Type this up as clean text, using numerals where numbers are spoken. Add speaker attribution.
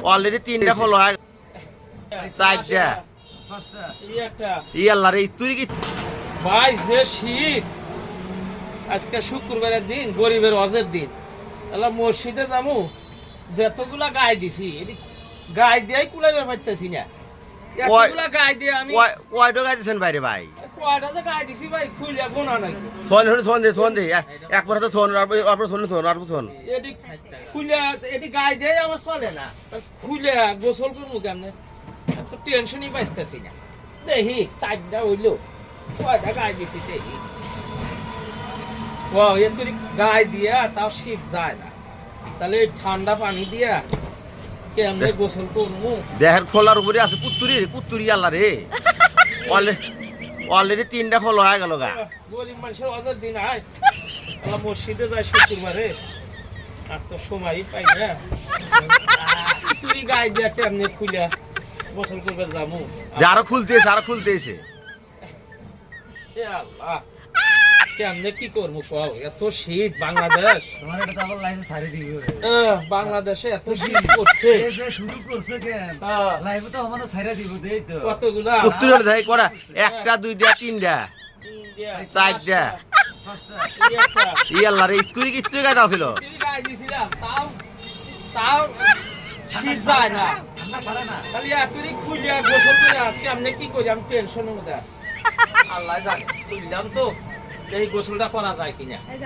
Speaker 1: Already তিনটা follow হয় চারটা ইয়াল্লা রে তুই কি
Speaker 2: ভাই যে শীত আজকে শুক্রবারের দিন গরিবের হজের দিন তাহলে মসজিদে যাবো যতগুলা গায়ে দিছি গায়ে দিয়াই কুলাইবার পারতেছি না এতগুলা গায়ে দিয়ে আমি
Speaker 1: কয়টা গাই দিছেন বাইরে ভাই
Speaker 2: কয়টা যে গায়ে দিছি ভাই খুলে গোনা নাকি
Speaker 1: থন দে একবার তো থন আর থন
Speaker 2: এটি খুলে এটি গায়ে দিয়ে আমার চলে না খুলে গোসল করবো কেমনে তো টেনশনই পাইতেছি না দেখি সাইডটা হইলো কয়টা গায়ে দিছি দেখি ও এত গায়ে দিয়া তাও শীত যায় না তাহলে ঠান্ডা পানি দিয়া কেমনে গোসল করবো
Speaker 1: দেহের খোলার উপরে আছে কুত্তুরি আল্লাহ রে অলরেডি তিনটা খোলা হয়ে গেল গা
Speaker 2: গরিব মানুষের অজার দিন আস মসজিদে যায় শুক্রবারে আর তো সময়ই পাই না তুই গায়ে দিয়া কেমনে খুলে গোসল করবে যাবো
Speaker 1: আরো খুলতেছে
Speaker 2: এ আল্লাহ কেমনে কি করবো কও এত শীত বাংলাদেশ
Speaker 3: তোমার এটা তো লাইনে ছাড়ি দিবে
Speaker 2: বাংলাদেশে এত শীত করছে
Speaker 3: শুরু করছে কেন
Speaker 2: হ্যাঁ।
Speaker 3: লাইভে তো আমাদের ছাড়া দিব দেই তো
Speaker 2: কতগুলা
Speaker 1: কুত্তুরি যাই করা একটা দুইটা তিনটা চারটা ইয়াল্লা রে তুই কি তুই গাইতে আসিল
Speaker 2: গায়ে দিছিলাম তাও শীত যায় না
Speaker 3: ঠান্ডা ছাড়ে না
Speaker 2: খালি এতই খুলিয়া গোসল করে কেমনে কি করি আমি টেনশনের মধ্যে আছি আল্লাহ জানে খুললাম তো এই গোসলটা করা যায় কিনা